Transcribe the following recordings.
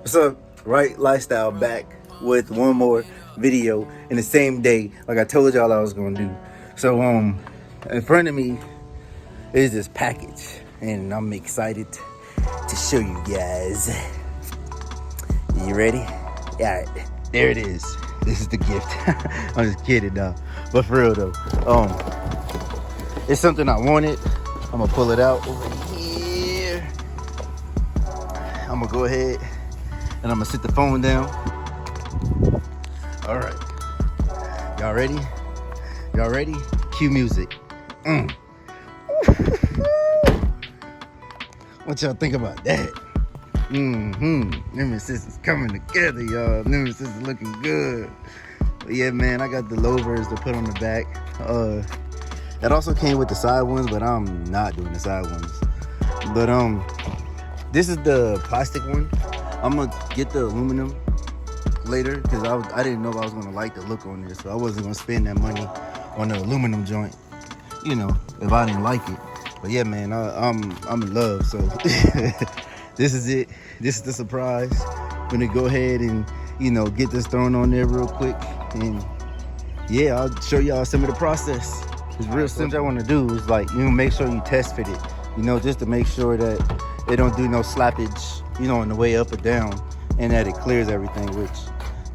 What's up? Right Lifestyle back with one more video in the same day, like I told y'all I was gonna do. So in front of me is this package, and I'm excited to show you guys. You ready? All right, there it is. This is the gift. I'm just kidding though, but for real though, it's something I wanted. I'm gonna pull it out over here. I'm gonna go ahead and I'm gonna sit the phone down. All right, y'all ready? Y'all ready? Cue music. What y'all think about that? Them and sisters coming together, y'all. Them and sisters looking good. But yeah, man, I got the louvers to put on the back. That also came with the side ones, but I'm not doing the side ones. But this is the plastic one. I'm gonna get the aluminum later because I didn't know if I was gonna like the look on this, so I wasn't gonna spend that money on the aluminum joint, you know, if I didn't like it. But yeah, man, I'm in love. So this is it. This is the surprise. I'm gonna go ahead and, you know, get this thrown on there real quick, and yeah, I'll show y'all some of the process. It's real simple. What I want to do is, like, you know, make sure you test fit it, you know, just to make sure that it don't do no slappage, you know, on the way up or down, and that it clears everything, which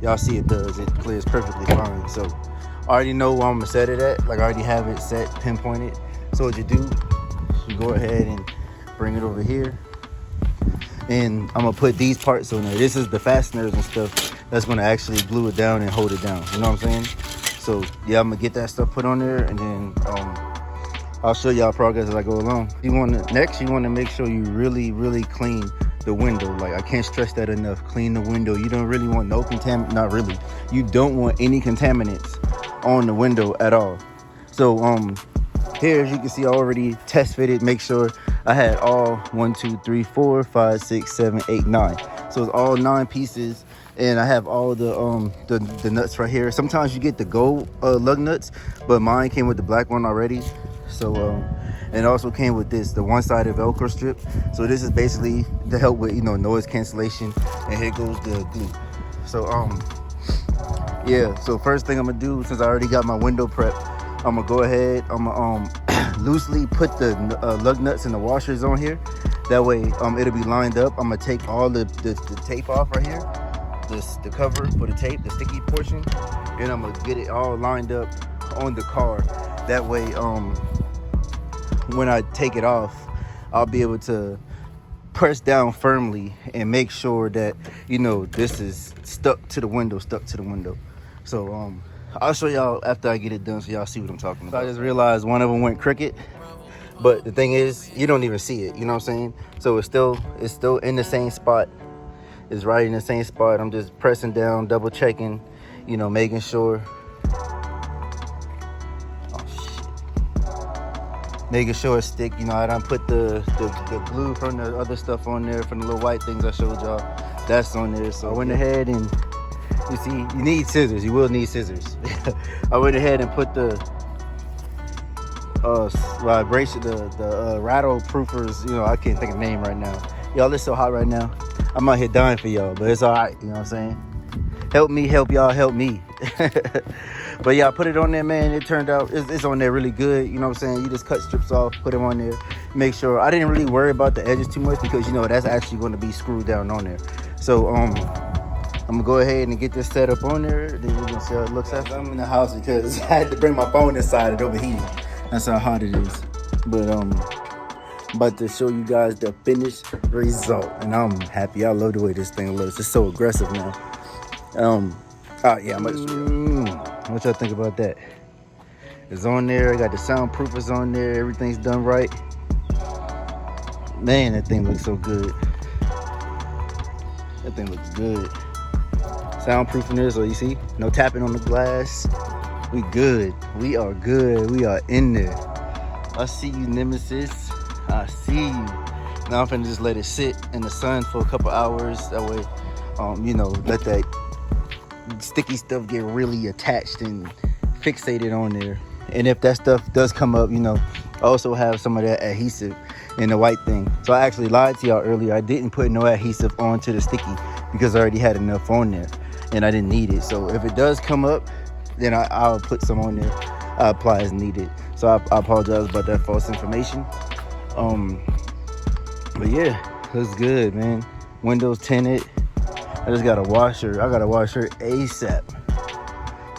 y'all see it does. It clears perfectly fine. So I already know where I'm gonna set it at. Like, I already have it set, pinpointed. So what you do, you go ahead and bring it over here, and I'm gonna put these parts on there. This is the fasteners and stuff that's gonna actually glue it down and hold it down, you know what I'm saying? So yeah, I'm gonna get that stuff put on there, and then I'll show y'all progress as I go along. You wanna make sure you really clean the window. Like, I can't stress that enough. Clean the window. You don't really want no not really. You don't want any contaminants on the window at all. So here, as you can see, I already test fitted. Make sure I had all 1, 2, 3, 4, 5, 6, 7, 8, 9. So it's all 9 pieces, and I have all the nuts right here. Sometimes you get the gold lug nuts, but mine came with the black one already. So and it also came with this, the one-sided Velcro strip. So this is basically to help with, you know, noise cancellation. And here goes the glue. So yeah. So first thing I'm gonna do, since I already got my window prep, I'm gonna go ahead. I'm gonna loosely put the lug nuts and the washers on here. That way it'll be lined up. I'm gonna take all the tape off right here, the cover for the tape, the sticky portion, and I'm gonna get it all lined up on the car. That way when I take it off, I'll be able to press down firmly and make sure that, you know, this is stuck to the window. So I'll show y'all after I get it done, so y'all see what I'm talking about. So I just realized one of them went crooked, but the thing is, you don't even see it, you know what I'm saying? So it's still in the same spot. It's right in the same spot. I'm just pressing down, double checking, you know, making sure. Making sure it's stick. You know, I done put the glue from the other stuff on there, from the little white things I showed y'all. That's on there. So I went ahead and, you see, you need scissors. You will need scissors. I went ahead and put the vibration, the rattle proofers. You know, I can't think of the name right now. Y'all, it's so hot right now. I'm out here dying for y'all, but it's all right. You know what I'm saying? Help me, help y'all, help me. But yeah, I put it on there, man. It turned out, it's on there really good. You know what I'm saying? You just cut strips off, put them on there. Make sure, I didn't really worry about the edges too much because, you know, that's actually going to be screwed down on there. So I'm gonna go ahead and get this set up on there. Then we're gonna see how it looks after. I'm in the house because I had to bring my phone inside. It overheated. That's how hot it is. But I'm about to show you guys the finished result, and I'm happy. I love the way this thing looks. It's so aggressive now. Yeah, I'm about to show you. What y'all think about that? It's on there. I got the soundproofers on there. Everything's done right. Man, that thing looks so good. That thing looks good. Soundproofing there, so you see, no tapping on the glass. We good. We are good. We are in there. I see you, Nemesis. I see you. Now I'm finna just let it sit in the sun for a couple hours. That way, you know, let that sticky stuff get really attached and fixated on there. And if that stuff does come up, you know, I also have some of that adhesive in the white thing. So I actually lied to y'all earlier. I didn't put no adhesive onto the sticky because I already had enough on there and I didn't need it. So if it does come up, then I'll put some on there. I apply as needed. So I apologize about that false information. But yeah, looks good, man. Windows tinted. I just gotta wash her. I gotta wash her ASAP.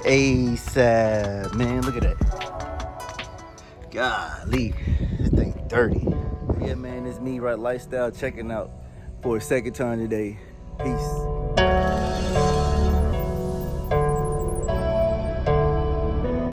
ASAP, man. Look at that. Golly, this thing dirty. Yeah, man, it's me, right? Lifestyle checking out for a second time today. Peace.